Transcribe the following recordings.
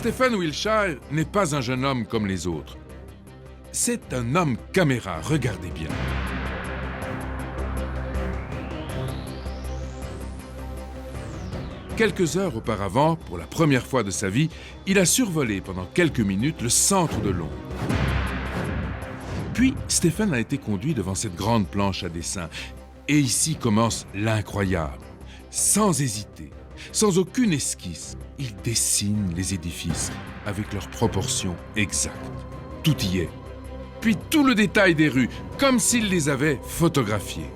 Stephen Wilshire n'est pas un jeune homme comme les autres. C'est un homme caméra, regardez bien. Quelques heures auparavant, pour la première fois de sa vie, il a survolé pendant quelques minutes le centre de Londres. Puis, Stephen a été conduit devant cette grande planche à dessin. Et ici commence l'incroyable. Sans hésiter, sans aucune esquisse, il dessine les édifices avec leurs proportions exactes. Tout y est. Puis tout le détail des rues, comme s'il les avait photographiées.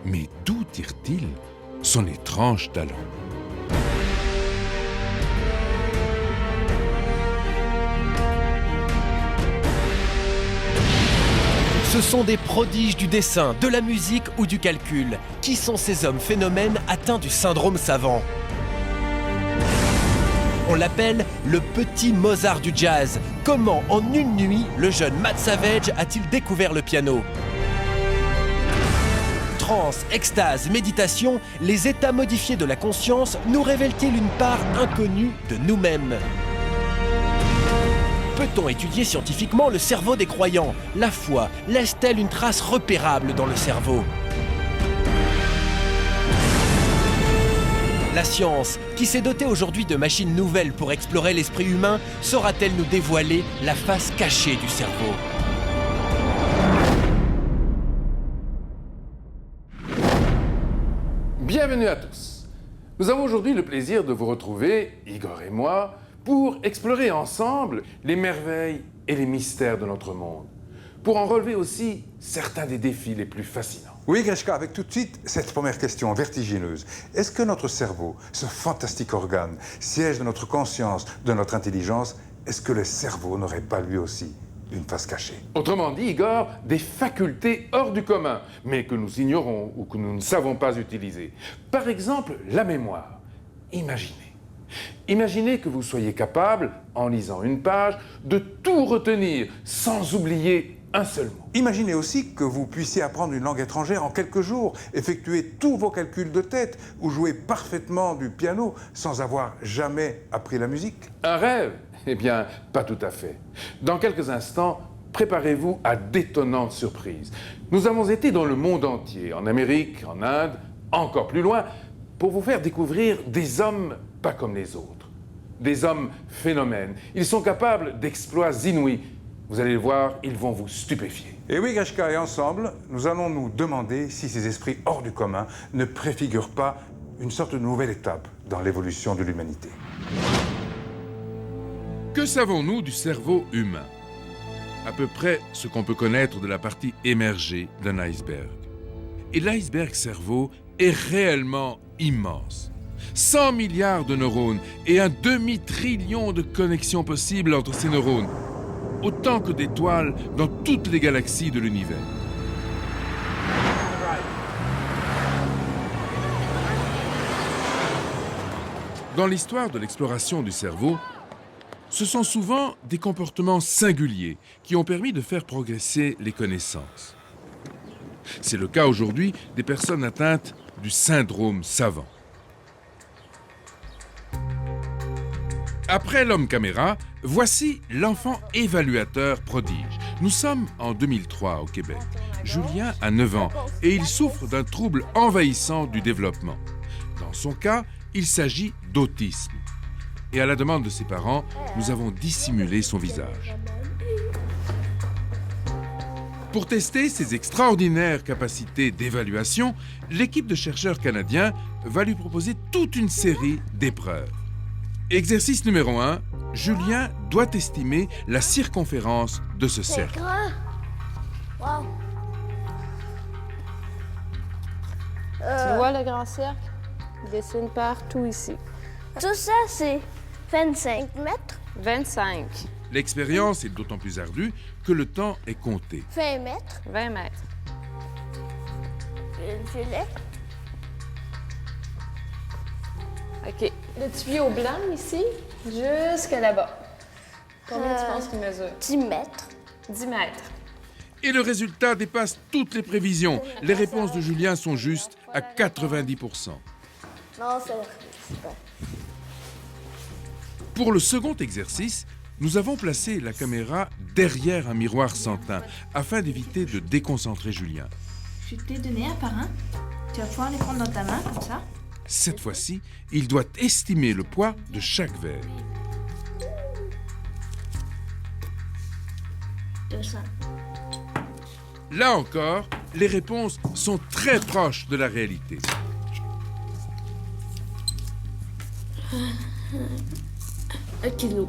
Mais d'où tire-t-il son étrange talent? Ce sont des prodiges du dessin, de la musique ou du calcul. Qui sont ces hommes phénomènes atteints du syndrome savant? On l'appelle le petit Mozart du jazz. Comment, en une nuit, le jeune Matt Savage a-t-il découvert le piano? Transe, extase, méditation, les états modifiés de la conscience nous révèlent-ils une part inconnue de nous-mêmes? Peut-on étudier scientifiquement le cerveau des croyants? La foi laisse-t-elle une trace repérable dans le cerveau? La science, qui s'est dotée aujourd'hui de machines nouvelles pour explorer l'esprit humain, saura-t-elle nous dévoiler la face cachée du cerveau? Bienvenue à tous. Nous avons aujourd'hui le plaisir de vous retrouver, Igor et moi, pour explorer ensemble les merveilles et les mystères de notre monde, pour en relever aussi certains des défis les plus fascinants. Oui, Grishka, avec tout de suite cette première question vertigineuse. Est-ce que notre cerveau, ce fantastique organe, siège de notre conscience, de notre intelligence, est-ce que le cerveau n'aurait pas lui aussi une face cachée? Autrement dit, Igor, des facultés hors du commun, mais que nous ignorons ou que nous ne savons pas utiliser. Par exemple, la mémoire. Imaginez que vous soyez capable, en lisant une page, de tout retenir sans oublier un seul mot. Imaginez aussi que vous puissiez apprendre une langue étrangère en quelques jours, effectuer tous vos calculs de tête ou jouer parfaitement du piano sans avoir jamais appris la musique. Un rêve? Eh bien, pas tout à fait. Dans quelques instants, préparez-vous à d'étonnantes surprises. Nous avons été dans le monde entier, en Amérique, en Inde, encore plus loin, pour vous faire découvrir des hommes pas comme les autres. Des hommes phénomènes. Ils sont capables d'exploits inouïs. Vous allez le voir, ils vont vous stupéfier. Et oui, Grishka, et ensemble, nous allons nous demander si ces esprits hors du commun ne préfigurent pas une sorte de nouvelle étape dans l'évolution de l'humanité. Que savons-nous du cerveau humain? À peu près ce qu'on peut connaître de la partie émergée d'un iceberg. Et l'iceberg cerveau est réellement immense. 100 milliards de neurones et un demi-trillion de connexions possibles entre ces neurones. Autant que d'étoiles dans toutes les galaxies de l'univers. Dans l'histoire de l'exploration du cerveau, ce sont souvent des comportements singuliers qui ont permis de faire progresser les connaissances. C'est le cas aujourd'hui des personnes atteintes du syndrome savant. Après l'homme caméra, voici l'enfant évaluateur prodige. Nous sommes en 2003 au Québec. Julien a 9 ans et il souffre d'un trouble envahissant du développement. Dans son cas, il s'agit d'autisme. Et à la demande de ses parents, nous avons dissimulé son visage. Pour tester ses extraordinaires capacités d'évaluation, l'équipe de chercheurs canadiens va lui proposer toute une série d'épreuves. Exercice numéro 1, Julien doit estimer la circonférence de ce cercle. C'est grand. Wow. Tu vois le grand cercle? Il dessine partout ici. Tout ça, c'est 25 mètres. 25. L'expérience est d'autant plus ardue que le temps est compté. 20 mètres. 20 mètres. Le filet. OK. Le tuyau blanc ici, jusque là-bas. Combien tu penses qu'il mesure? 10 mètres. 10 mètres. Et le résultat dépasse toutes les prévisions. Les réponses de Julien sont justes à 90%. Non, c'est vrai. Pour le second exercice, nous avons placé la caméra derrière un miroir sans teint afin d'éviter de déconcentrer Julien. Je vais te les donner un par un. Tu vas pouvoir les prendre dans ta main, comme ça. Cette fois-ci, il doit estimer le poids de chaque verre. 200. Là encore, les réponses sont très proches de la réalité. Un kilo.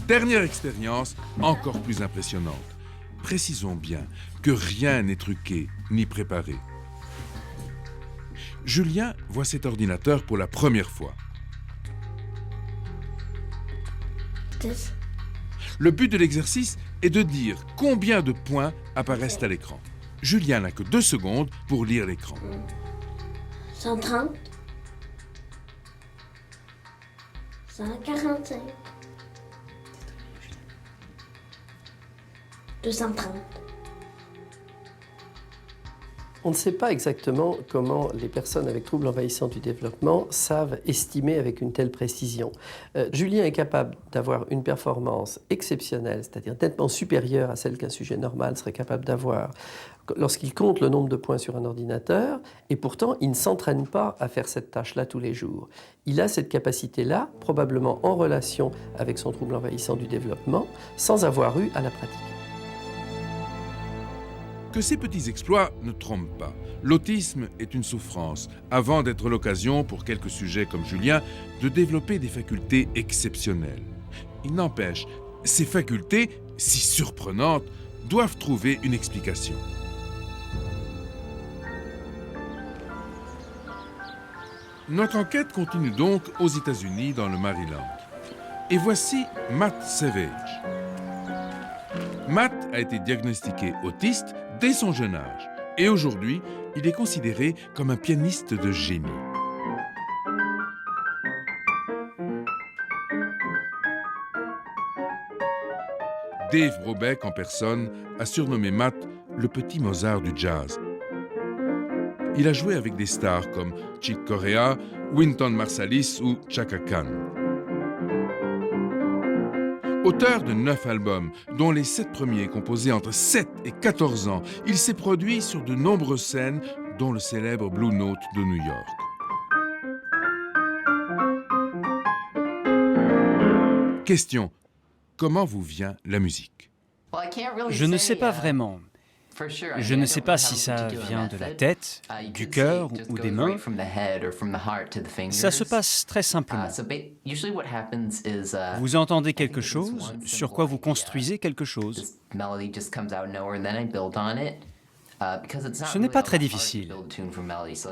Dernière expérience, encore plus impressionnante. Précisons bien que rien n'est truqué ni préparé. Julien voit cet ordinateur pour la première fois. 10. Le but de l'exercice est de dire combien de points apparaissent à l'écran. Julien n'a que 2 secondes pour lire l'écran. 130. 145. 230. On ne sait pas exactement comment les personnes avec troubles envahissants du développement savent estimer avec une telle précision. Julien est capable d'avoir une performance exceptionnelle, c'est-à-dire nettement supérieure à celle qu'un sujet normal serait capable d'avoir lorsqu'il compte le nombre de points sur un ordinateur, et pourtant il ne s'entraîne pas à faire cette tâche-là tous les jours. Il a cette capacité-là, probablement en relation avec son trouble envahissant du développement, sans avoir eu à la pratiquer. Que ces petits exploits ne trompent pas. L'autisme est une souffrance, avant d'être l'occasion pour quelques sujets comme Julien de développer des facultés exceptionnelles. Il n'empêche, ces facultés, si surprenantes, doivent trouver une explication. Notre enquête continue donc aux États-Unis, dans le Maryland. Et voici Matt Savage. Matt a été diagnostiqué autiste dès son jeune âge. Et aujourd'hui, il est considéré comme un pianiste de génie. Dave Brubeck, en personne, a surnommé Matt le petit Mozart du jazz. Il a joué avec des stars comme Chick Corea, Wynton Marsalis ou Chaka Khan. Auteur de 9 albums, dont les 7 premiers composés entre 7 et 14 ans, il s'est produit sur de nombreuses scènes, dont le célèbre Blue Note de New York. Question: comment vous vient la musique? Je ne sais pas vraiment. Je ne sais pas si ça vient de la tête, du cœur ou des mains. Ça se passe très simplement. Vous entendez quelque chose, sur quoi vous construisez quelque chose. Ce n'est pas très difficile.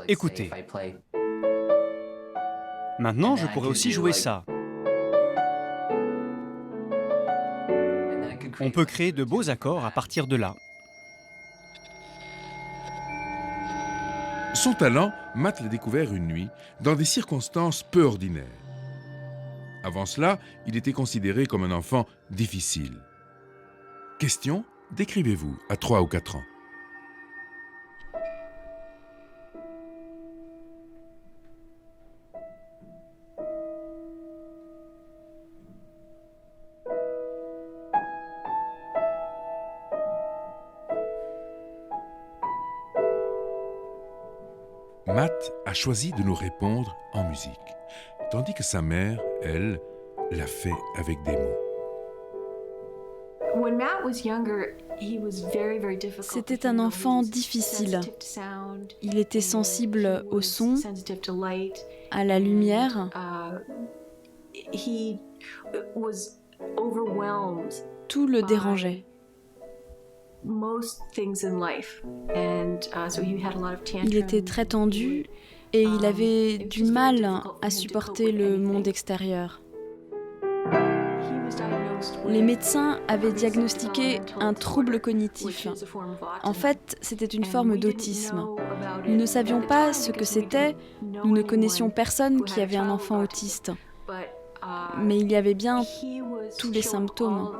Écoutez. Maintenant, je pourrais aussi jouer ça. On peut créer de beaux accords à partir de là. Son talent, Matt l'a découvert une nuit, dans des circonstances peu ordinaires. Avant cela, il était considéré comme un enfant difficile. Question: décrivez-vous à 3 ou 4 ans. Matt a choisi de nous répondre en musique, tandis que sa mère, elle, l'a fait avec des mots. C'était un enfant difficile. Il était sensible au son, à la lumière. Tout le dérangeait. Il était très tendu et il avait du mal à supporter le monde extérieur. Les médecins avaient diagnostiqué un trouble cognitif. En fait, c'était une forme d'autisme. Nous ne savions pas ce que c'était, nous ne connaissions personne qui avait un enfant autiste. Mais il y avait bien tous les symptômes.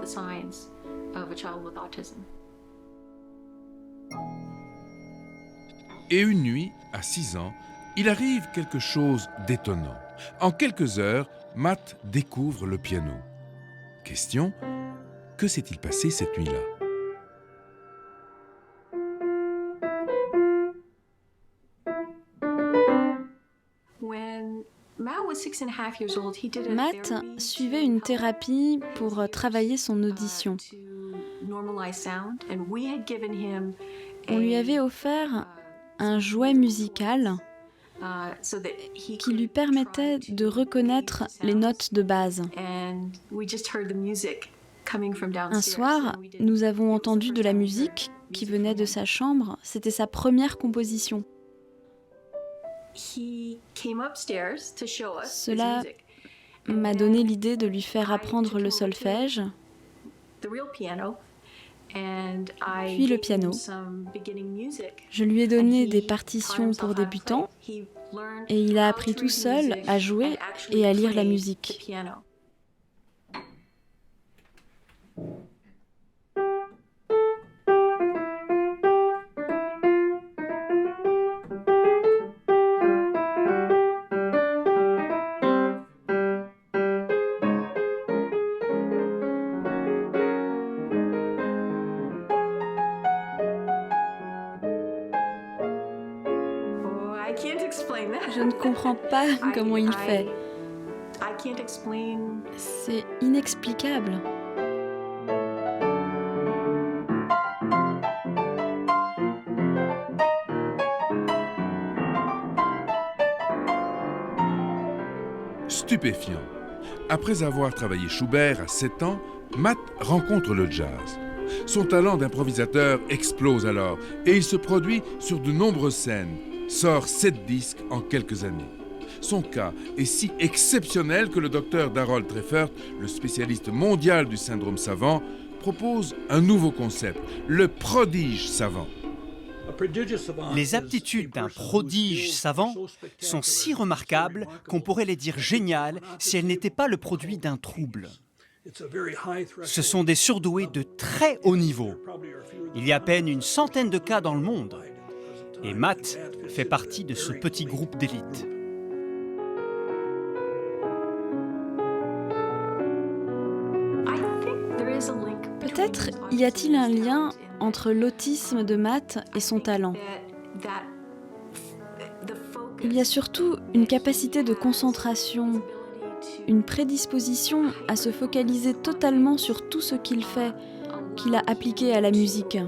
Et une nuit, à 6 ans, Il arrive quelque chose d'étonnant. En quelques heures, Matt découvre le piano. Question, que s'est-il passé cette nuit-là? Matt suivait une thérapie pour travailler son audition. On lui avait offert un jouet musical qui lui permettait de reconnaître les notes de base. Un soir, nous avons entendu de la musique qui venait de sa chambre. C'était sa première composition. Cela m'a donné l'idée de lui faire apprendre le solfège, puis le piano. Je lui ai donné des partitions pour débutants et il a appris tout seul à jouer et à lire la musique. Je ne comprends pas comment il fait. C'est inexplicable. Stupéfiant. Après avoir travaillé Schubert à 7 ans, Matt rencontre le jazz. Son talent d'improvisateur explose alors et il se produit sur de nombreuses scènes. Sort 7 disques en quelques années. Son cas est si exceptionnel que le docteur Darold Treffert, le spécialiste mondial du syndrome savant, propose un nouveau concept, le prodige savant. Les aptitudes d'un prodige savant sont si remarquables qu'on pourrait les dire géniales si elles n'étaient pas le produit d'un trouble. Ce sont des surdoués de très haut niveau. Il y a à peine une centaine de cas dans le monde. Et Matt fait partie de ce petit groupe d'élite. Peut-être y a-t-il un lien entre l'autisme de Matt et son talent. Il y a surtout une capacité de concentration, une prédisposition à se focaliser totalement sur tout ce qu'il fait, qu'il a appliqué à la musique.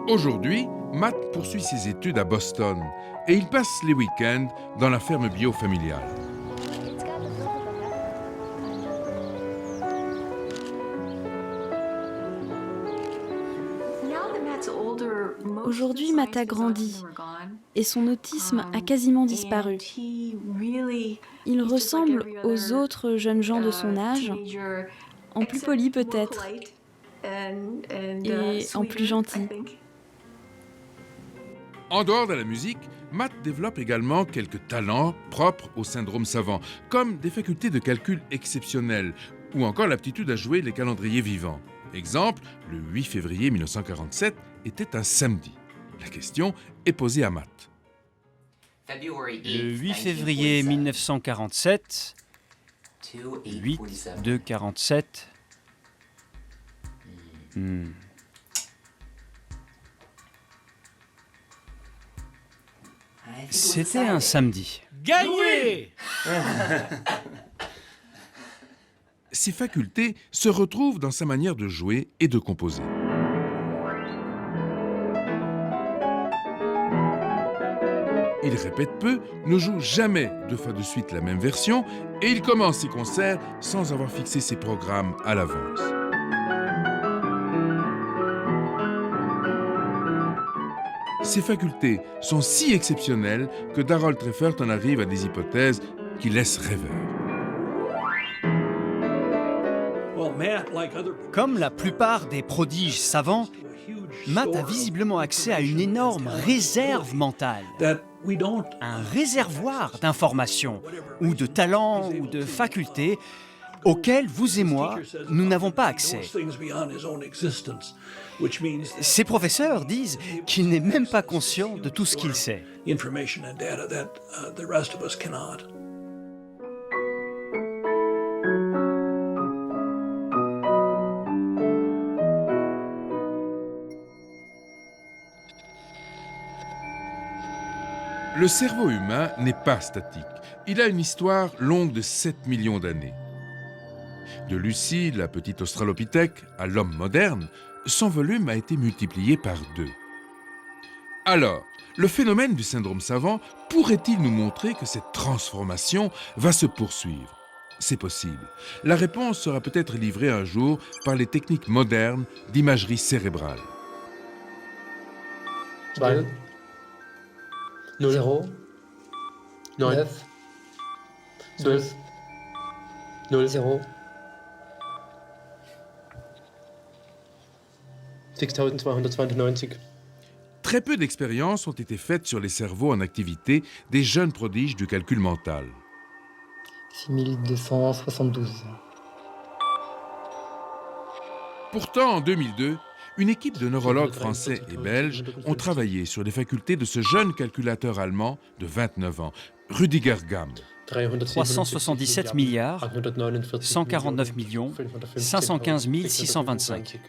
Aujourd'hui, Matt poursuit ses études à Boston et il passe les week-ends dans la ferme bio familiale. Aujourd'hui, Matt a grandi et son autisme a quasiment disparu. Il ressemble aux autres jeunes gens de son âge, en plus poli peut-être, et en plus gentil. En dehors de la musique, Matt développe également quelques talents propres au syndrome savant, comme des facultés de calcul exceptionnelles ou encore l'aptitude à jouer les calendriers vivants. Exemple, le 8 février 1947 était un samedi. La question est posée à Matt. Le 8 février 1947, 8, 2, 47. C'était un samedi. Gagné! Ses facultés se retrouvent dans sa manière de jouer et de composer. Il répète peu, ne joue jamais 2 fois de suite la même version et il commence ses concerts sans avoir fixé ses programmes à l'avance. Ses facultés sont si exceptionnelles que Darold Treffert en arrive à des hypothèses qui laissent rêveur. Comme la plupart des prodiges savants, Matt a visiblement accès à une énorme réserve mentale, un réservoir d'informations, ou de talents, ou de facultés, auxquels vous et moi, nous n'avons pas accès. Ces professeurs disent qu'il n'est même pas conscient de tout ce qu'il sait. Le cerveau humain n'est pas statique. Il a une histoire longue de 7 millions d'années. De Lucie, la petite australopithèque, à l'homme moderne, son volume a été multiplié par 2. Alors, le phénomène du syndrome savant pourrait-il nous montrer que cette transformation va se poursuivre? C'est possible. La réponse sera peut-être livrée un jour par les techniques modernes d'imagerie cérébrale. 2, 0, 9, 12, 0, 6292. Très peu d'expériences ont été faites sur les cerveaux en activité des jeunes prodiges du calcul mental. 6272. Pourtant, en 2002, une équipe de neurologues français et belges ont travaillé sur les facultés de ce jeune calculateur allemand de 29 ans, Rüdiger Gamm. 377 milliards, 149 millions, 515 625.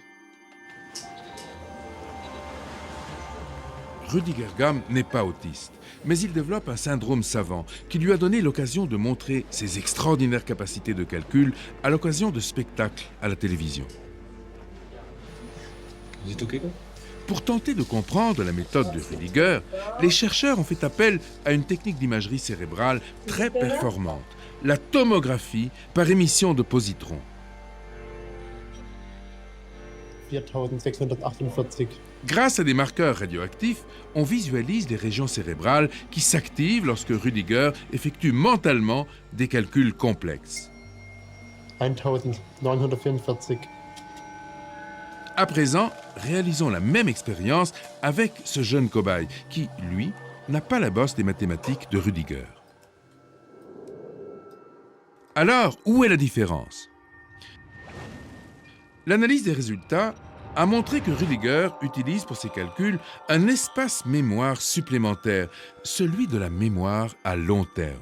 Rüdiger Gamm n'est pas autiste, mais il développe un syndrome savant qui lui a donné l'occasion de montrer ses extraordinaires capacités de calcul à l'occasion de spectacles à la télévision. Pour tenter de comprendre la méthode de Rüdiger, les chercheurs ont fait appel à une technique d'imagerie cérébrale très performante, la tomographie par émission de positrons. 4648. Grâce à des marqueurs radioactifs, on visualise les régions cérébrales qui s'activent lorsque Rüdiger effectue mentalement des calculs complexes. 1944. À présent, réalisons la même expérience avec ce jeune cobaye qui, lui, n'a pas la bosse des mathématiques de Rüdiger. Alors, où est la différence? L'analyse des résultats a montré que Rüdiger utilise pour ses calculs un espace mémoire supplémentaire, celui de la mémoire à long terme.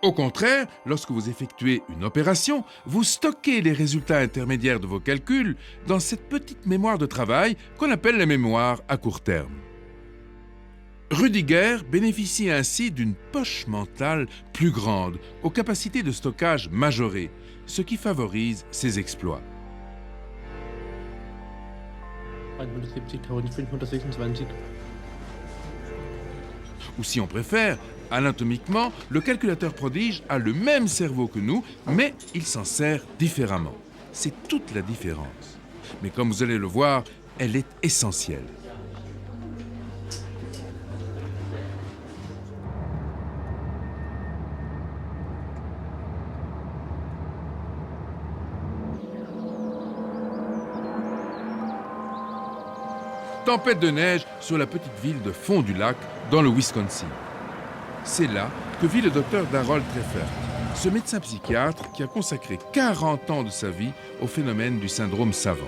Au contraire, lorsque vous effectuez une opération, vous stockez les résultats intermédiaires de vos calculs dans cette petite mémoire de travail qu'on appelle la mémoire à court terme. Rüdiger bénéficie ainsi d'une poche mentale plus grande, aux capacités de stockage majorées, ce qui favorise ses exploits. 170.526. Ou si on préfère, anatomiquement, le calculateur prodige a le même cerveau que nous, mais il s'en sert différemment. C'est toute la différence. Mais comme vous allez le voir, elle est essentielle. Tempête de neige sur la petite ville de Fond-du-Lac, dans le Wisconsin. C'est là que vit le docteur Darold Treffert, ce médecin psychiatre qui a consacré 40 ans de sa vie au phénomène du syndrome savant.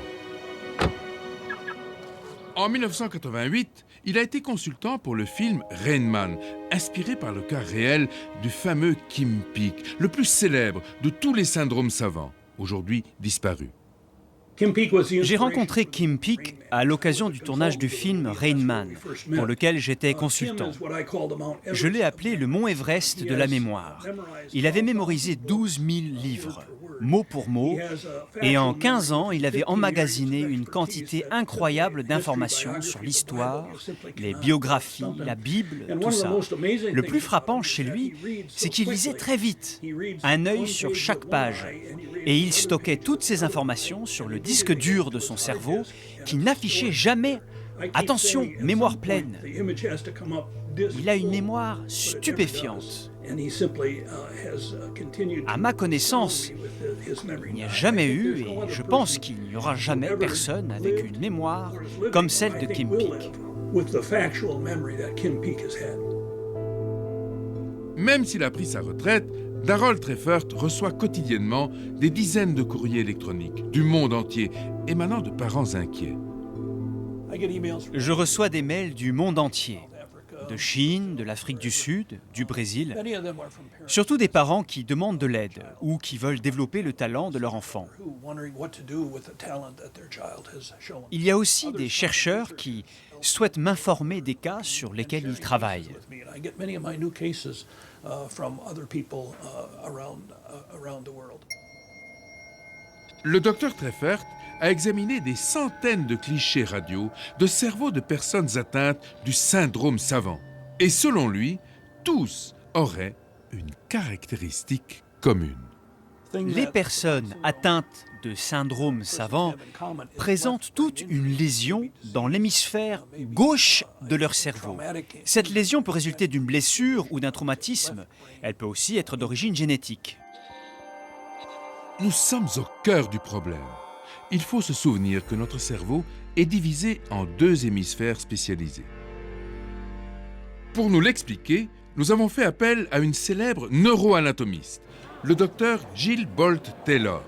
En 1988, il a été consultant pour le film Rain Man, inspiré par le cas réel du fameux Kim Peek, le plus célèbre de tous les syndromes savants, aujourd'hui disparu. J'ai rencontré Kim Peek à l'occasion du tournage du film Rain Man, pour lequel j'étais consultant. Je l'ai appelé le mont Everest de la mémoire. Il avait mémorisé 12 000 livres, mot pour mot, et en 15 ans, il avait emmagasiné une quantité incroyable d'informations sur l'histoire, les biographies, la Bible, tout ça. Le plus frappant chez lui, c'est qu'il lisait très vite, un œil sur chaque page, et il stockait toutes ces informations sur le disque dur de son cerveau qui n'affichait jamais « Attention, mémoire pleine ». Il a une mémoire stupéfiante. À ma connaissance, il n'y a jamais eu, et je pense qu'il n'y aura jamais personne avec une mémoire comme celle de Kim Peek. Même s'il a pris sa retraite, Darold Treffert reçoit quotidiennement des dizaines de courriers électroniques du monde entier, émanant de parents inquiets. Je reçois des mails du monde entier, de Chine, de l'Afrique du Sud, du Brésil, surtout des parents qui demandent de l'aide ou qui veulent développer le talent de leur enfant. Il y a aussi des chercheurs qui souhaitent m'informer des cas sur lesquels ils travaillent. Le docteur Treffert a examiné des centaines de clichés radio de cerveaux de personnes atteintes du syndrome savant. Et selon lui, tous auraient une caractéristique commune. Les personnes atteintes de syndrome savant présentent toute une lésion dans l'hémisphère gauche de leur cerveau. Cette lésion peut résulter d'une blessure ou d'un traumatisme. Elle peut aussi être d'origine génétique. Nous sommes au cœur du problème. Il faut se souvenir que notre cerveau est divisé en deux hémisphères spécialisés. Pour nous l'expliquer, nous avons fait appel à une célèbre neuroanatomiste, le docteur Jill Bolte Taylor.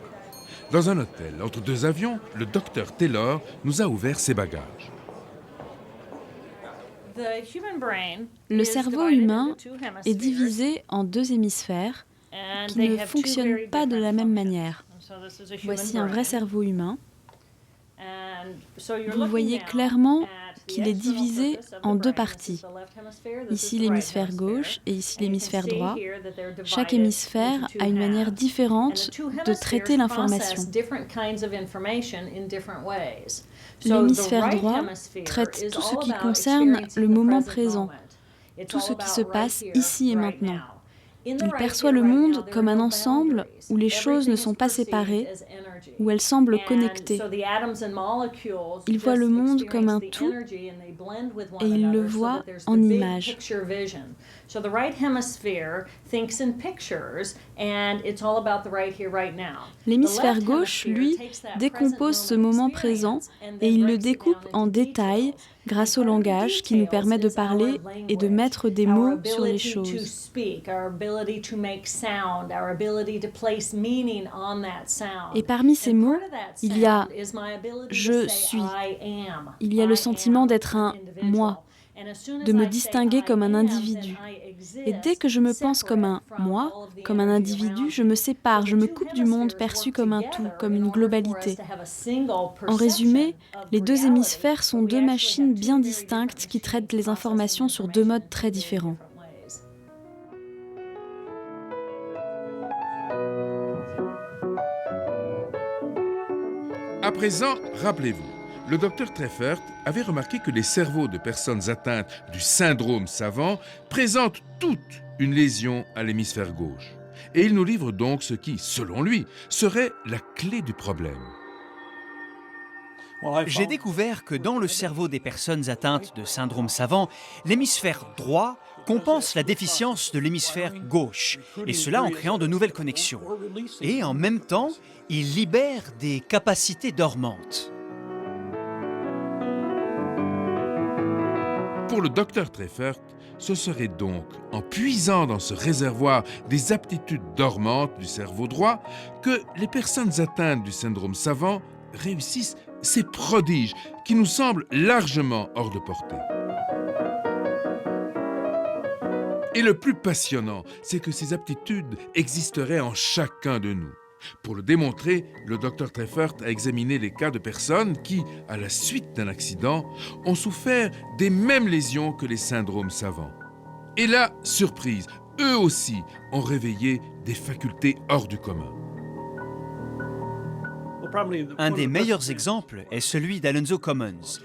Dans un hôtel, entre deux avions, le docteur Taylor nous a ouvert ses bagages. Le cerveau humain est divisé en deux hémisphères qui ne fonctionnent pas de la même manière. Voici un vrai cerveau humain. Vous voyez clairement qu'il est divisé en deux parties. Ici l'hémisphère gauche et ici l'hémisphère droit. Chaque hémisphère a une manière différente de traiter l'information. L'hémisphère droit traite tout ce qui concerne le moment présent, tout ce qui se passe ici et maintenant. Il perçoit le monde comme un ensemble où les choses ne sont pas séparées, où elles semblent connectées. Il voit le monde comme un tout et il le voit en images. L'hémisphère gauche, lui, décompose ce moment présent et il le découpe en détails grâce au langage qui nous permet de parler et de mettre des mots sur les choses. Et parmi ces mots, il y a « je suis », il y a le sentiment d'être un « moi », de me distinguer comme un individu. Et dès que je me pense comme un « moi », comme un individu, je me sépare, je me coupe du monde perçu comme un tout, comme une globalité. En résumé, les deux hémisphères sont deux machines bien distinctes qui traitent les informations sur deux modes très différents. À présent, rappelez-vous, le docteur Treffert avait remarqué que les cerveaux de personnes atteintes du syndrome savant présentent toutes une lésion à l'hémisphère gauche. Et il nous livre donc ce qui, selon lui, serait la clé du problème. J'ai découvert que dans le cerveau des personnes atteintes de syndrome savant, l'hémisphère droit compense la déficience de l'hémisphère gauche, et cela en créant de nouvelles connexions. Et en même temps, il libère des capacités dormantes. Pour le docteur Treffert, ce serait donc en puisant dans ce réservoir des aptitudes dormantes du cerveau droit que les personnes atteintes du syndrome savant réussissent ces prodiges qui nous semblent largement hors de portée. Et le plus passionnant, c'est que ces aptitudes existeraient en chacun de nous. Pour le démontrer, le docteur Treffert a examiné les cas de personnes qui, à la suite d'un accident, ont souffert des mêmes lésions que les syndromes savants. Et là, surprise, eux aussi ont réveillé des facultés hors du commun. Un des meilleurs exemples est celui d'Alonzo Commons.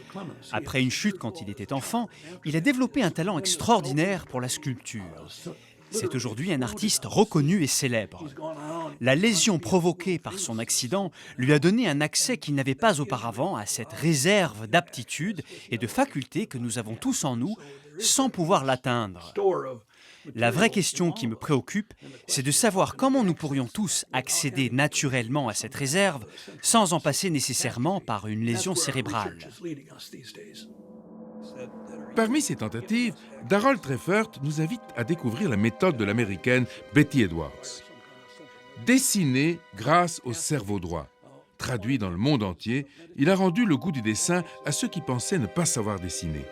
Après une chute quand il était enfant, il a développé un talent extraordinaire pour la sculpture. C'est aujourd'hui un artiste reconnu et célèbre. La lésion provoquée par son accident lui a donné un accès qu'il n'avait pas auparavant à cette réserve d'aptitudes et de facultés que nous avons tous en nous sans pouvoir l'atteindre. La vraie question qui me préoccupe, c'est de savoir comment nous pourrions tous accéder naturellement à cette réserve sans en passer nécessairement par une lésion cérébrale. Parmi ces tentatives, Darold Treffert nous invite à découvrir la méthode de l'américaine Betty Edwards. Dessiner grâce au cerveau droit. Traduit dans le monde entier, il a rendu le goût du dessin à ceux qui pensaient ne pas savoir dessiner.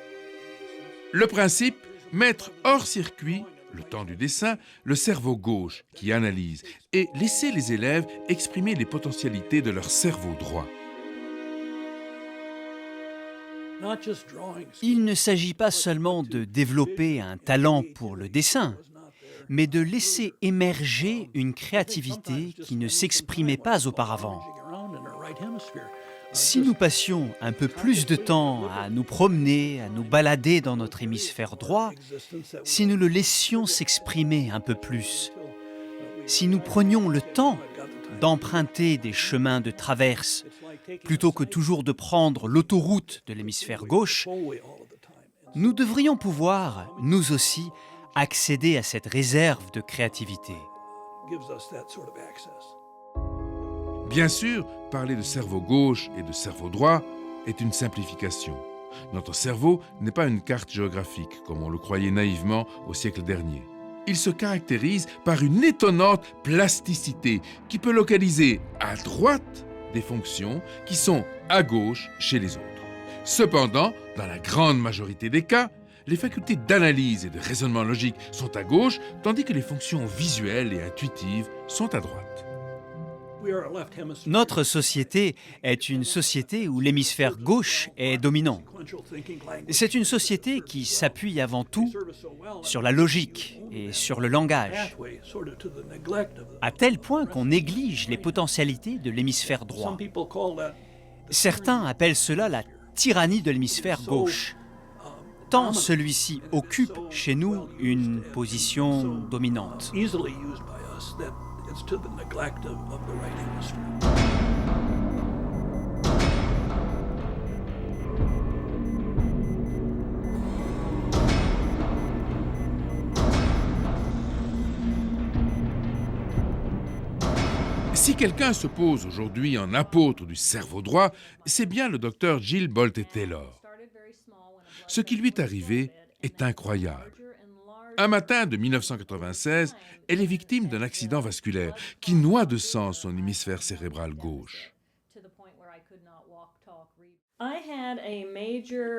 Le principe, mettre hors circuit, le temps du dessin, le cerveau gauche qui analyse et laisser les élèves exprimer les potentialités de leur cerveau droit. Il ne s'agit pas seulement de développer un talent pour le dessin, mais de laisser émerger une créativité qui ne s'exprimait pas auparavant. Si nous passions un peu plus de temps à nous promener, à nous balader dans notre hémisphère droit, si nous le laissions s'exprimer un peu plus, si nous prenions le temps d'emprunter des chemins de traverse, plutôt que toujours de prendre l'autoroute de l'hémisphère gauche, nous devrions pouvoir, nous aussi, accéder à cette réserve de créativité. Bien sûr, parler de cerveau gauche et de cerveau droit est une simplification. Notre cerveau n'est pas une carte géographique, comme on le croyait naïvement au siècle dernier. Il se caractérise par une étonnante plasticité qui peut localiser à droite des fonctions qui sont à gauche chez les autres. Cependant, dans la grande majorité des cas, les facultés d'analyse et de raisonnement logique sont à gauche, tandis que les fonctions visuelles et intuitives sont à droite. Notre société est une société où l'hémisphère gauche est dominant. C'est une société qui s'appuie avant tout sur la logique et sur le langage, à tel point qu'on néglige les potentialités de l'hémisphère droit. Certains appellent cela la tyrannie de l'hémisphère gauche, tant celui-ci occupe chez nous une position dominante. To the neglect of the right hemisphere. Si quelqu'un se pose aujourd'hui en apôtre du cerveau droit, c'est bien le docteur Jill Bolte Taylor. Ce qui lui est arrivé est incroyable. Un matin de 1996, elle est victime d'un accident vasculaire qui noie de sang son hémisphère cérébral gauche.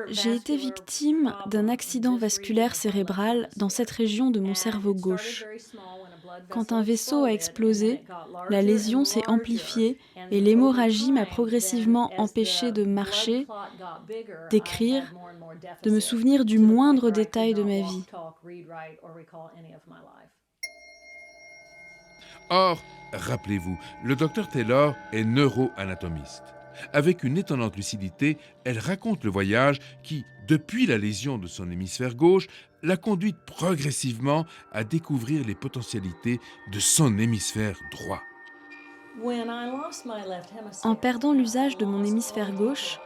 J'ai été victime d'un accident vasculaire cérébral dans cette région de mon cerveau gauche. Quand un vaisseau a explosé, la lésion s'est amplifiée et l'hémorragie m'a progressivement empêché de marcher, d'écrire, de me souvenir du moindre détail de ma vie. Or, rappelez-vous, le docteur Taylor est neuroanatomiste. Avec une étonnante lucidité, elle raconte le voyage qui, depuis la lésion de son hémisphère gauche, l'a conduite progressivement à découvrir les potentialités de son hémisphère droit. En perdant l'usage de mon hémisphère gauche,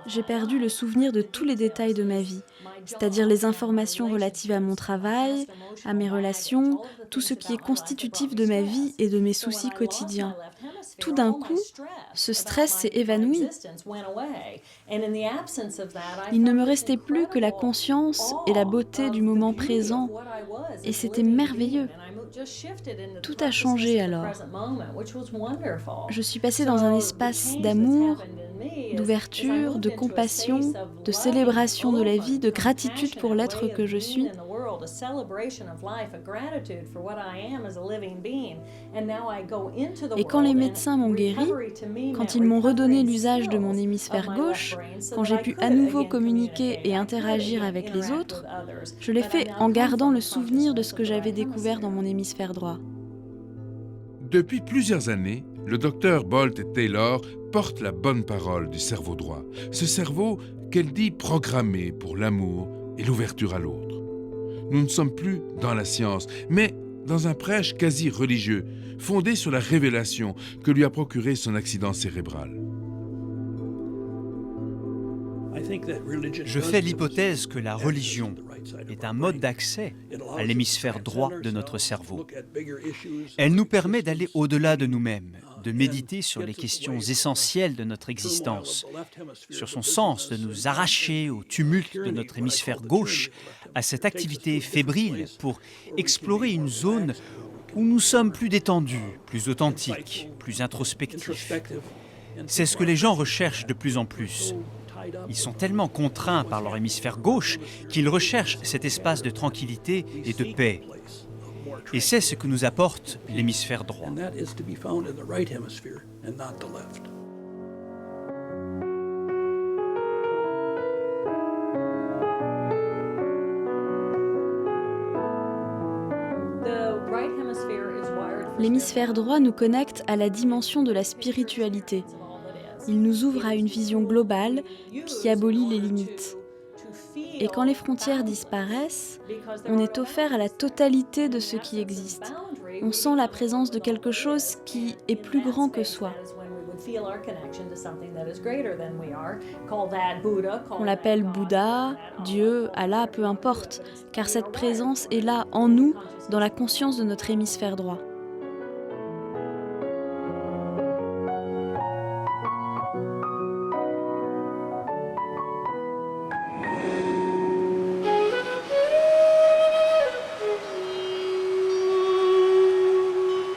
j'ai perdu le souvenir de tous les détails de ma vie, c'est-à-dire les informations relatives à mon travail, à mes relations, tout ce qui est constitutif de ma vie et de mes soucis quotidiens. Tout d'un coup, ce stress s'est évanoui. Il ne me restait plus que la conscience et la beauté du moment présent, et c'était merveilleux. Tout a changé alors. Je suis passée dans un espace d'amour, d'ouverture, de compassion, de célébration de la vie, de gratitude pour l'être que je suis. Et quand les médecins m'ont guéri, quand ils m'ont redonné l'usage de mon hémisphère gauche, quand j'ai pu à nouveau communiquer et interagir avec les autres, je l'ai fait en gardant le souvenir de ce que j'avais découvert dans mon hémisphère droit. Depuis plusieurs années, le docteur Bolte Taylor porte la bonne parole du cerveau droit. Ce cerveau qu'elle dit programmé pour l'amour et l'ouverture à l'autre. Nous ne sommes plus dans la science, mais dans un prêche quasi religieux, fondé sur la révélation que lui a procuré son accident cérébral. Je fais l'hypothèse que la religion est un mode d'accès à l'hémisphère droit de notre cerveau. Elle nous permet d'aller au-delà de nous-mêmes, de méditer sur les questions essentielles de notre existence, sur son sens, de nous arracher au tumulte de notre hémisphère gauche, à cette activité fébrile pour explorer une zone où nous sommes plus détendus, plus authentiques, plus introspectifs. C'est ce que les gens recherchent de plus en plus. Ils sont tellement contraints par leur hémisphère gauche qu'ils recherchent cet espace de tranquillité et de paix. Et c'est ce que nous apporte l'hémisphère droit. L'hémisphère droit nous connecte à la dimension de la spiritualité. Il nous ouvre à une vision globale qui abolit les limites. Et quand les frontières disparaissent, on est offert à la totalité de ce qui existe. On sent la présence de quelque chose qui est plus grand que soi. On l'appelle Bouddha, Dieu, Allah, peu importe, car cette présence est là en nous, dans la conscience de notre hémisphère droit.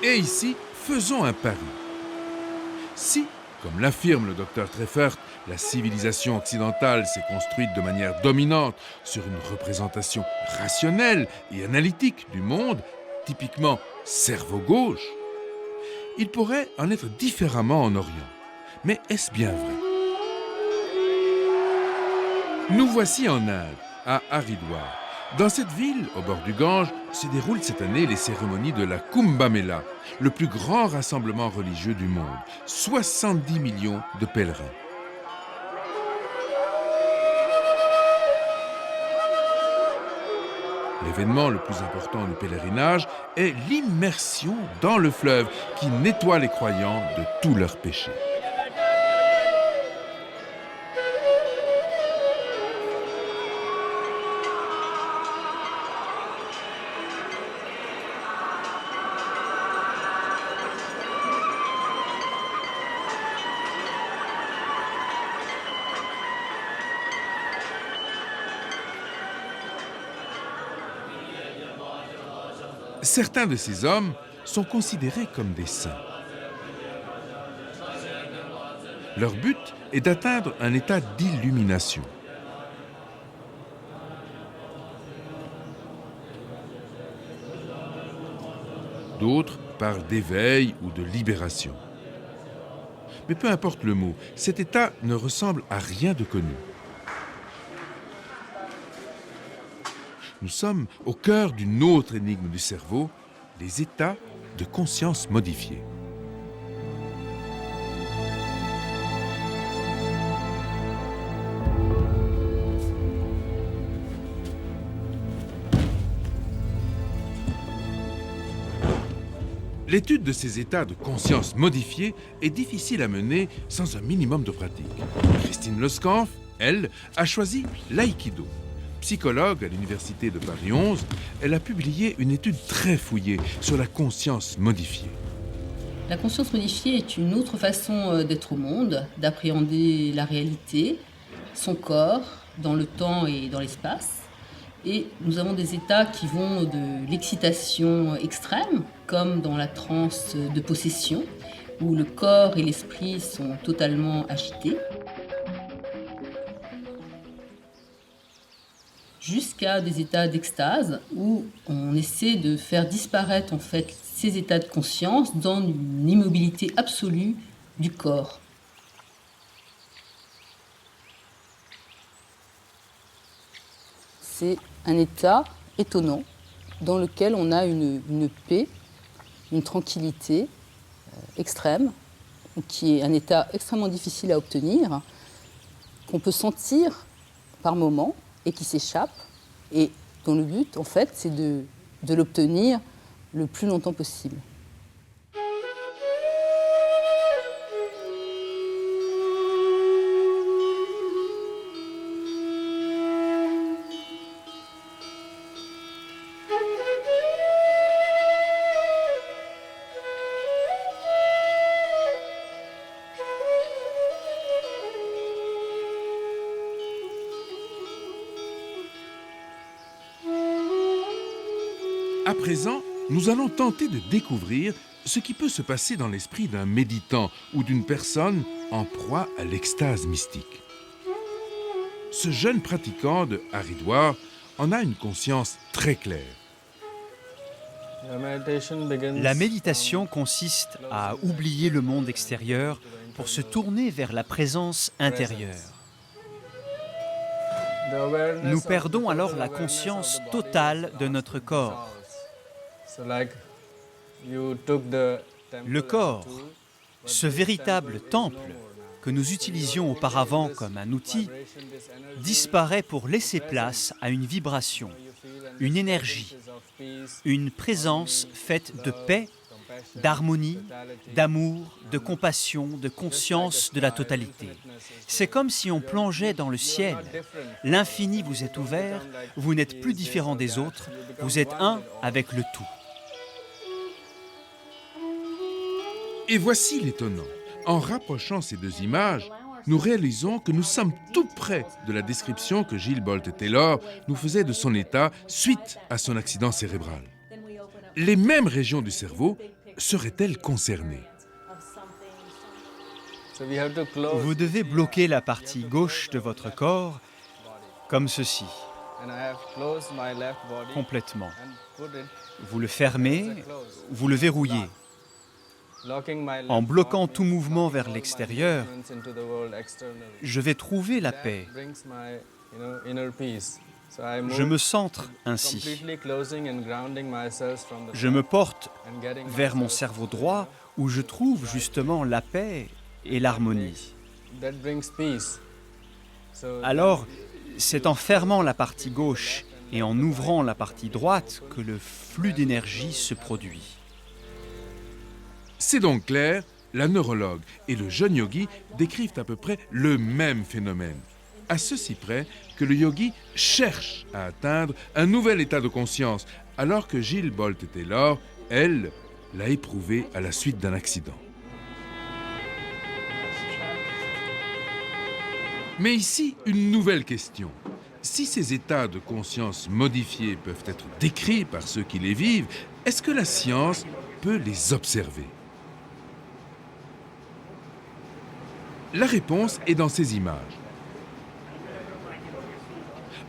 Et ici, faisons un pari. Si, comme l'affirme le docteur Treffert, la civilisation occidentale s'est construite de manière dominante sur une représentation rationnelle et analytique du monde, typiquement cerveau gauche, il pourrait en être différemment en Orient. Mais est-ce bien vrai? Nous voici en Inde, à Haridwar. Dans cette ville, au bord du Gange, se déroulent cette année les cérémonies de la Kumbh Mela, le plus grand rassemblement religieux du monde. 70 millions de pèlerins. L'événement le plus important du pèlerinage est l'immersion dans le fleuve qui nettoie les croyants de tous leurs péchés. Certains de ces hommes sont considérés comme des saints. Leur but est d'atteindre un état d'illumination. D'autres parlent d'éveil ou de libération. Mais peu importe le mot, cet état ne ressemble à rien de connu. Nous sommes au cœur d'une autre énigme du cerveau, les états de conscience modifiés. L'étude de ces états de conscience modifiés est difficile à mener sans un minimum de pratique. Christine Lescamph, elle, a choisi l'aïkido. Psychologue à l'université de Paris 11, elle a publié une étude très fouillée sur la conscience modifiée. La conscience modifiée est une autre façon d'être au monde, d'appréhender la réalité, son corps, dans le temps et dans l'espace. Et nous avons des états qui vont de l'excitation extrême, comme dans la transe de possession, où le corps et l'esprit sont totalement agités, jusqu'à des états d'extase où on essaie de faire disparaître en fait ces états de conscience dans une immobilité absolue du corps. C'est un état étonnant dans lequel on a une paix, une tranquillité extrême, qui est un état extrêmement difficile à obtenir, qu'on peut sentir par moments et qui s'échappe, et dont le but, en fait, c'est de l'obtenir le plus longtemps possible. À présent, nous allons tenter de découvrir ce qui peut se passer dans l'esprit d'un méditant ou d'une personne en proie à l'extase mystique. Ce jeune pratiquant de Haridwar en a une conscience très claire. La méditation consiste à oublier le monde extérieur pour se tourner vers la présence intérieure. Nous perdons alors la conscience totale de notre corps. Le corps, ce véritable temple que nous utilisions auparavant comme un outil, disparaît pour laisser place à une vibration, une énergie, une présence faite de paix, d'harmonie, d'amour, de compassion, de conscience de la totalité. C'est comme si on plongeait dans le ciel. L'infini vous est ouvert, vous n'êtes plus différent des autres, vous êtes un avec le tout. Et voici l'étonnant. En rapprochant ces deux images, nous réalisons que nous sommes tout près de la description que Gilles Bolt-Taylor nous faisait de son état suite à son accident cérébral. Les mêmes régions du cerveau seraient-elles concernées? Vous devez bloquer la partie gauche de votre corps comme ceci, complètement. Vous le fermez, vous le verrouillez. En bloquant tout mouvement vers l'extérieur, je vais trouver la paix. Je me centre ainsi. Je me porte vers mon cerveau droit où je trouve justement la paix et l'harmonie. Alors, c'est en fermant la partie gauche et en ouvrant la partie droite que le flux d'énergie se produit. C'est donc clair, la neurologue et le jeune yogi décrivent à peu près le même phénomène. À ceci près que le yogi cherche à atteindre un nouvel état de conscience, alors que Gilles Bolt-Taylor, elle, l'a éprouvé à la suite d'un accident. Mais ici, une nouvelle question. Si ces états de conscience modifiés peuvent être décrits par ceux qui les vivent, est-ce que la science peut les observer? La réponse est dans ces images.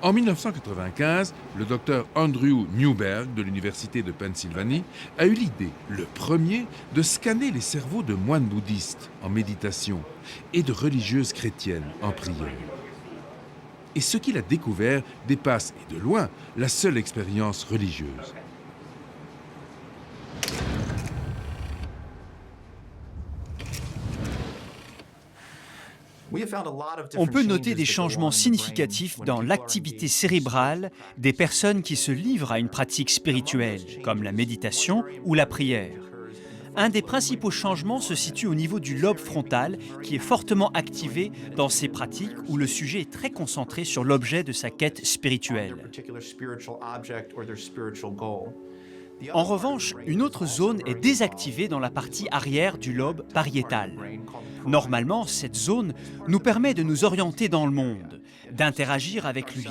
En 1995, le docteur Andrew Newberg de l'Université de Pennsylvanie a eu l'idée, le premier, de scanner les cerveaux de moines bouddhistes en méditation et de religieuses chrétiennes en prière. Et ce qu'il a découvert dépasse, et de loin, la seule expérience religieuse. On peut noter des changements significatifs dans l'activité cérébrale des personnes qui se livrent à une pratique spirituelle, comme la méditation ou la prière. Un des principaux changements se situe au niveau du lobe frontal, qui est fortement activé dans ces pratiques où le sujet est très concentré sur l'objet de sa quête spirituelle. En revanche, une autre zone est désactivée dans la partie arrière du lobe pariétal. Normalement, cette zone nous permet de nous orienter dans le monde, d'interagir avec lui.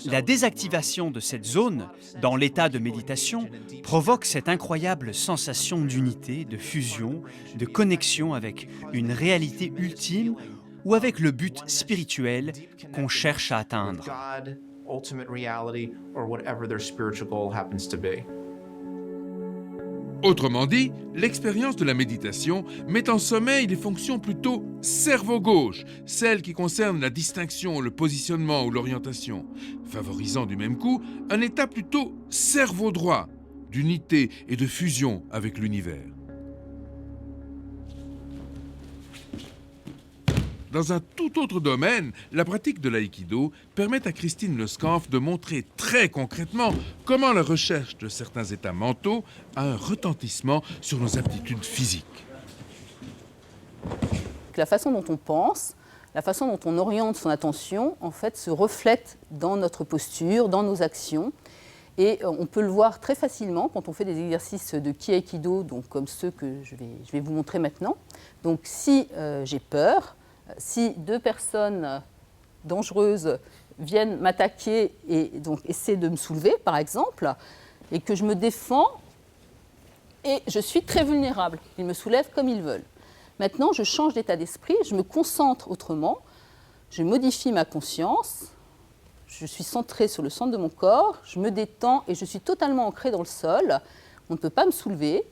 La désactivation de cette zone, dans l'état de méditation, provoque cette incroyable sensation d'unité, de fusion, de connexion avec une réalité ultime ou avec le but spirituel qu'on cherche à atteindre. Autrement dit, l'expérience de la méditation met en sommeil des fonctions plutôt cerveau gauche, celles qui concernent la distinction, le positionnement ou l'orientation, favorisant du même coup un état plutôt cerveau droit, d'unité et de fusion avec l'univers. Dans un tout autre domaine, la pratique de l'aïkido permet à Christine Lescanf de montrer très concrètement comment la recherche de certains états mentaux a un retentissement sur nos aptitudes physiques. La façon dont on pense, la façon dont on oriente son attention, en fait, se reflète dans notre posture, dans nos actions. Et on peut le voir très facilement quand on fait des exercices de ki-aikido, donc comme ceux que je vais vous montrer maintenant. Donc si j'ai peur, si deux personnes dangereuses viennent m'attaquer et donc essaient de me soulever, par exemple, et que je me défends, et je suis très vulnérable. Ils me soulèvent comme ils veulent. Maintenant, je change d'état d'esprit, je me concentre autrement, je modifie ma conscience, je suis centrée sur le centre de mon corps, je me détends et je suis totalement ancrée dans le sol. On ne peut pas me soulever,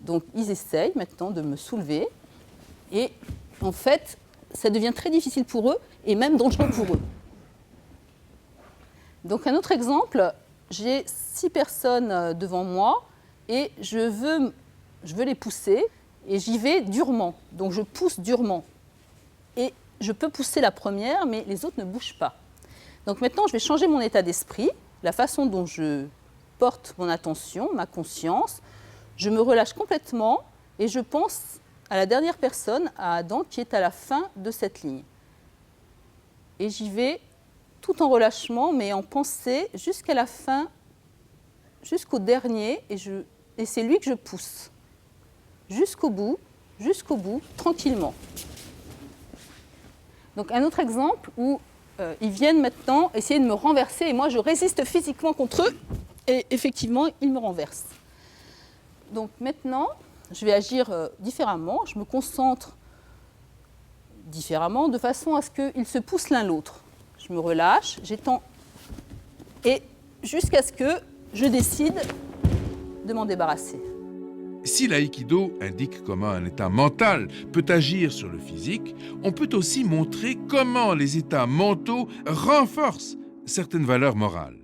donc ils essayent maintenant de me soulever, et en fait, ça devient très difficile pour eux et même dangereux pour eux. Donc un autre exemple, j'ai 6 personnes devant moi et je veux les pousser et j'y vais durement. Donc je pousse durement. Et je peux pousser la première, mais les autres ne bougent pas. Donc maintenant, je vais changer mon état d'esprit, la façon dont je porte mon attention, ma conscience. Je me relâche complètement et je pense à la dernière personne, à Adam, qui est à la fin de cette ligne. Et j'y vais tout en relâchement, mais en pensée, jusqu'à la fin, jusqu'au dernier, et c'est lui que je pousse. Jusqu'au bout, tranquillement. Donc un autre exemple où ils viennent maintenant essayer de me renverser, et moi je résiste physiquement contre eux, et effectivement, ils me renversent. Donc maintenant, je vais agir différemment, je me concentre différemment, de façon à ce qu'ils se poussent l'un l'autre. Je me relâche, j'étends, et jusqu'à ce que je décide de m'en débarrasser. Si l'aïkido indique comment un état mental peut agir sur le physique, on peut aussi montrer comment les états mentaux renforcent certaines valeurs morales.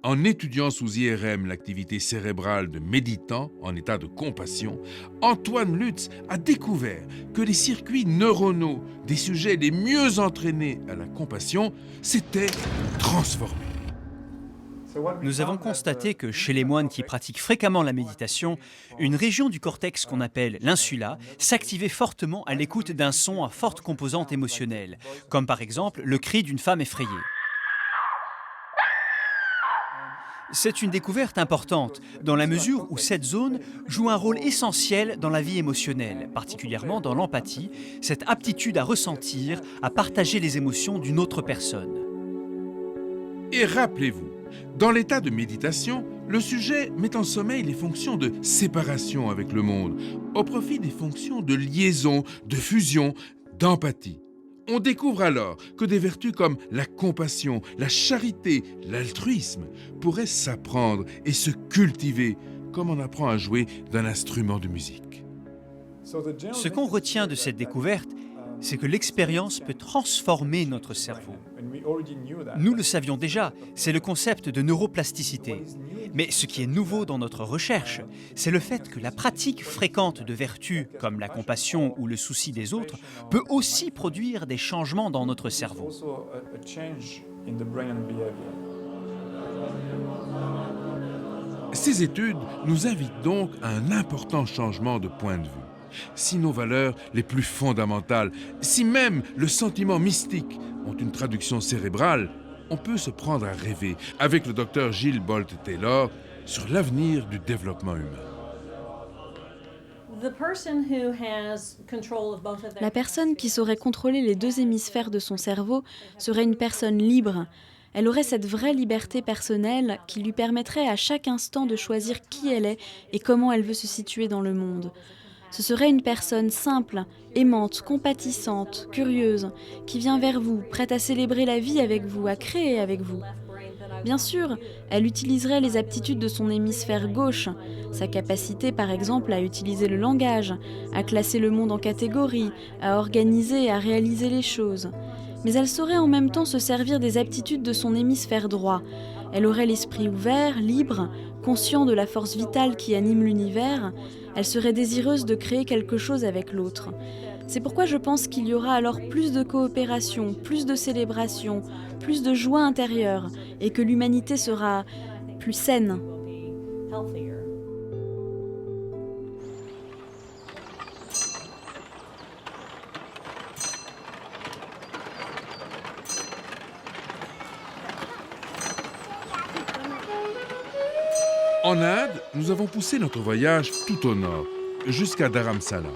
En étudiant sous IRM l'activité cérébrale de méditants en état de compassion, Antoine Lutz a découvert que les circuits neuronaux des sujets les mieux entraînés à la compassion s'étaient transformés. Nous avons constaté que chez les moines qui pratiquent fréquemment la méditation, une région du cortex qu'on appelle l'insula s'activait fortement à l'écoute d'un son à forte composante émotionnelle, comme par exemple le cri d'une femme effrayée. C'est une découverte importante, dans la mesure où cette zone joue un rôle essentiel dans la vie émotionnelle, particulièrement dans l'empathie, cette aptitude à ressentir, à partager les émotions d'une autre personne. Et rappelez-vous, dans l'état de méditation, le sujet met en sommeil les fonctions de séparation avec le monde, au profit des fonctions de liaison, de fusion, d'empathie. On découvre alors que des vertus comme la compassion, la charité, l'altruisme pourraient s'apprendre et se cultiver, comme on apprend à jouer d'un instrument de musique. Ce qu'on retient de cette découverte, c'est que l'expérience peut transformer notre cerveau. Nous le savions déjà, c'est le concept de neuroplasticité. Mais ce qui est nouveau dans notre recherche, c'est le fait que la pratique fréquente de vertus comme la compassion ou le souci des autres peut aussi produire des changements dans notre cerveau. Ces études nous invitent donc à un important changement de point de vue. Si nos valeurs les plus fondamentales, si même le sentiment mystique ont une traduction cérébrale, on peut se prendre à rêver avec le docteur Gilles Bolt-Taylor sur l'avenir du développement humain. La personne qui saurait contrôler les 2 hémisphères de son cerveau serait une personne libre. Elle aurait cette vraie liberté personnelle qui lui permettrait à chaque instant de choisir qui elle est et comment elle veut se situer dans le monde. Ce serait une personne simple, aimante, compatissante, curieuse, qui vient vers vous, prête à célébrer la vie avec vous, à créer avec vous. Bien sûr, elle utiliserait les aptitudes de son hémisphère gauche, sa capacité par exemple à utiliser le langage, à classer le monde en catégories, à organiser et à réaliser les choses. Mais elle saurait en même temps se servir des aptitudes de son hémisphère droit. Elle aurait l'esprit ouvert, libre, conscient de la force vitale qui anime l'univers. Elle serait désireuse de créer quelque chose avec l'autre. C'est pourquoi je pense qu'il y aura alors plus de coopération, plus de célébration, plus de joie intérieure, et que l'humanité sera plus saine. En Inde, nous avons poussé notre voyage tout au nord, jusqu'à Dharamsala.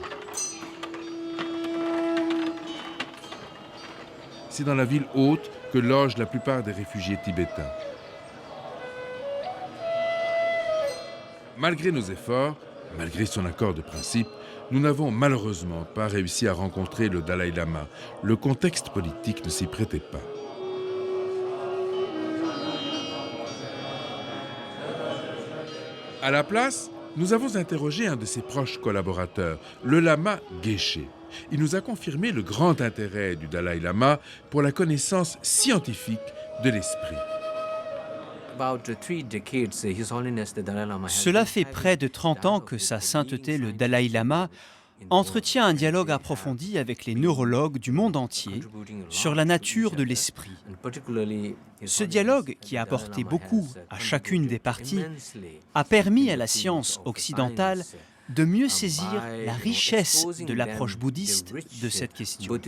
C'est dans la ville haute que logent la plupart des réfugiés tibétains. Malgré nos efforts, malgré son accord de principe, nous n'avons malheureusement pas réussi à rencontrer le Dalai Lama. Le contexte politique ne s'y prêtait pas. À la place, nous avons interrogé un de ses proches collaborateurs, le lama Geshe. Il nous a confirmé le grand intérêt du Dalai Lama pour la connaissance scientifique de l'esprit. Cela fait près de 30 ans que Sa Sainteté le Dalai Lama entretient un dialogue approfondi avec les neurologues du monde entier sur la nature de l'esprit. Ce dialogue, qui a apporté beaucoup à chacune des parties, a permis à la science occidentale de mieux saisir la richesse de l'approche bouddhiste de cette question.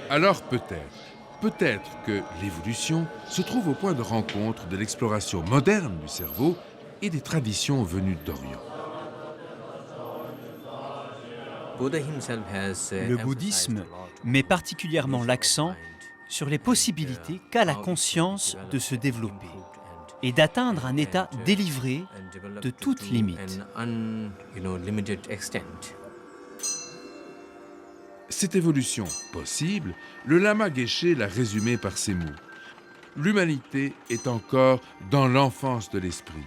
Alors peut-être que l'évolution se trouve au point de rencontre de l'exploration moderne du cerveau et des traditions venues d'Orient. Le bouddhisme met particulièrement l'accent sur les possibilités qu'a la conscience de se développer et d'atteindre un état délivré de toute limite. Cette évolution possible, le lama Geshe l'a résumée par ces mots. L'humanité est encore dans l'enfance de l'esprit.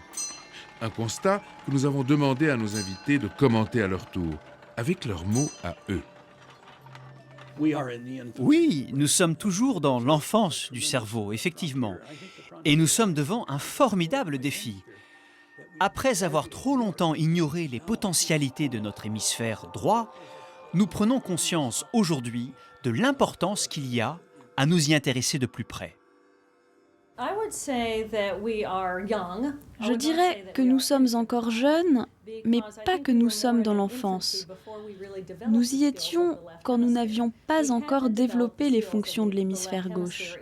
Un constat que nous avons demandé à nos invités de commenter à leur tour, avec leurs mots à eux. Oui, nous sommes toujours dans l'enfance du cerveau, effectivement. Et nous sommes devant un formidable défi. Après avoir trop longtemps ignoré les potentialités de notre hémisphère droit, nous prenons conscience aujourd'hui de l'importance qu'il y a à nous y intéresser de plus près. Je dirais que nous sommes encore jeunes, mais pas que nous sommes dans l'enfance. Nous y étions quand nous n'avions pas encore développé les fonctions de l'hémisphère gauche.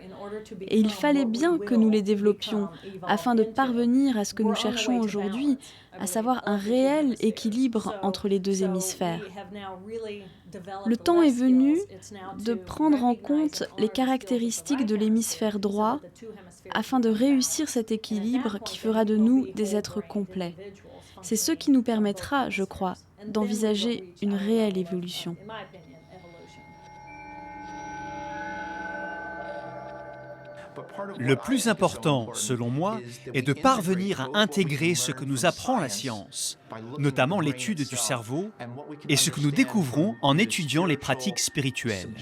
Et il fallait bien que nous les développions afin de parvenir à ce que nous cherchons aujourd'hui, à savoir un réel équilibre entre les deux hémisphères. Le temps est venu de prendre en compte les caractéristiques de l'hémisphère droit afin de réussir cet équilibre qui fera de nous des êtres complets. C'est ce qui nous permettra, je crois, d'envisager une réelle évolution. Le plus important, selon moi, est de parvenir à intégrer ce que nous apprend la science, notamment l'étude du cerveau, et ce que nous découvrons en étudiant les pratiques spirituelles.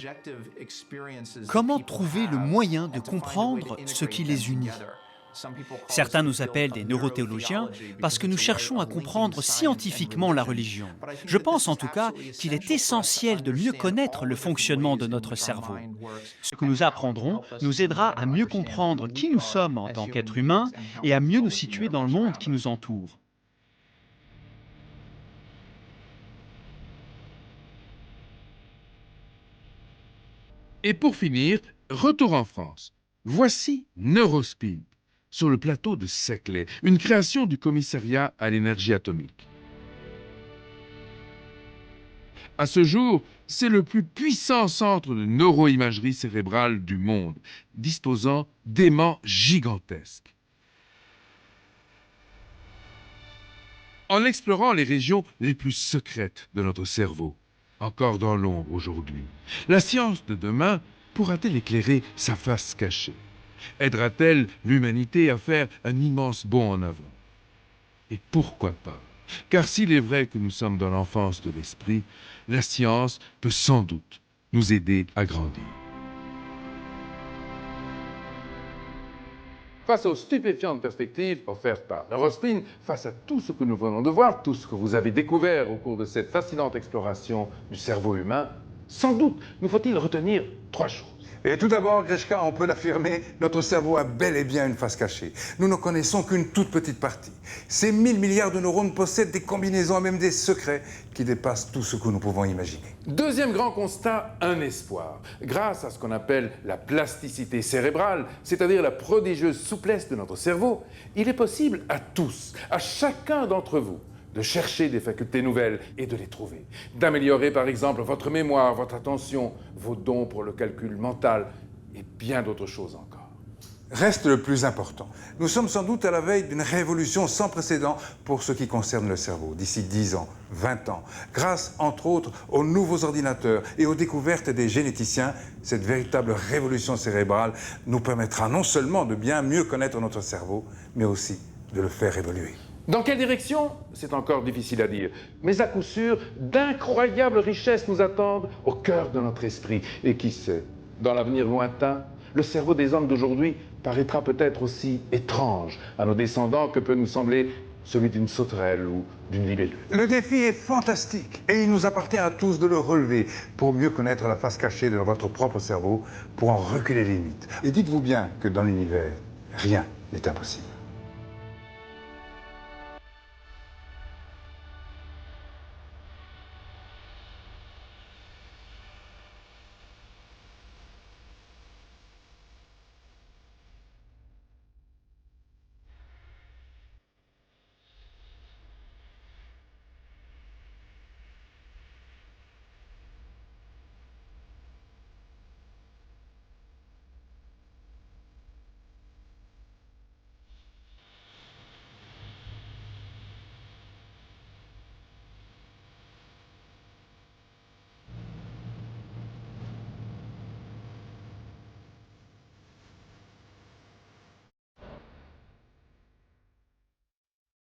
Comment trouver le moyen de comprendre ce qui les unit ? Certains nous appellent des neurothéologiens parce que nous cherchons à comprendre scientifiquement la religion. Je pense en tout cas qu'il est essentiel de mieux connaître le fonctionnement de notre cerveau. Ce que nous apprendrons nous aidera à mieux comprendre qui nous sommes en tant qu'êtres humains et à mieux nous situer dans le monde qui nous entoure. Et pour finir, retour en France. Voici Neurospeed, sur le plateau de Saclay, une création du commissariat à l'énergie atomique. À ce jour, c'est le plus puissant centre de neuroimagerie cérébrale du monde, disposant d'aimants gigantesques. En explorant les régions les plus secrètes de notre cerveau, encore dans l'ombre aujourd'hui, la science de demain pourra-t-elle éclairer sa face cachée? Aidera-t-elle l'humanité à faire un immense bond en avant? Et pourquoi pas? Car s'il est vrai que nous sommes dans l'enfance de l'esprit, la science peut sans doute nous aider à grandir. Face aux stupéfiantes perspectives offertes par Neurospin, face à tout ce que nous venons de voir, tout ce que vous avez découvert au cours de cette fascinante exploration du cerveau humain, sans doute nous faut-il retenir 3 choses. Et tout d'abord, Grishka, on peut l'affirmer, notre cerveau a bel et bien une face cachée. Nous ne connaissons qu'une toute petite partie. Ces 1000 milliards de neurones possèdent des combinaisons et même des secrets qui dépassent tout ce que nous pouvons imaginer. Deuxième grand constat, un espoir. Grâce à ce qu'on appelle la plasticité cérébrale, c'est-à-dire la prodigieuse souplesse de notre cerveau, il est possible à tous, à chacun d'entre vous, de chercher des facultés nouvelles et de les trouver, d'améliorer par exemple votre mémoire, votre attention, vos dons pour le calcul mental et bien d'autres choses encore. Reste le plus important. Nous sommes sans doute à la veille d'une révolution sans précédent pour ce qui concerne le cerveau, d'ici 10 ans, 20 ans. Grâce, entre autres, aux nouveaux ordinateurs et aux découvertes des généticiens, cette véritable révolution cérébrale nous permettra non seulement de bien mieux connaître notre cerveau, mais aussi de le faire évoluer. Dans quelle direction? C'est encore difficile à dire. Mais à coup sûr, d'incroyables richesses nous attendent au cœur de notre esprit. Et qui sait, dans l'avenir lointain, le cerveau des hommes d'aujourd'hui paraîtra peut-être aussi étrange à nos descendants que peut nous sembler celui d'une sauterelle ou d'une libellule. Le défi est fantastique et il nous appartient à tous de le relever pour mieux connaître la face cachée de votre propre cerveau, pour en reculer les limites. Et dites-vous bien que dans l'univers, rien n'est impossible.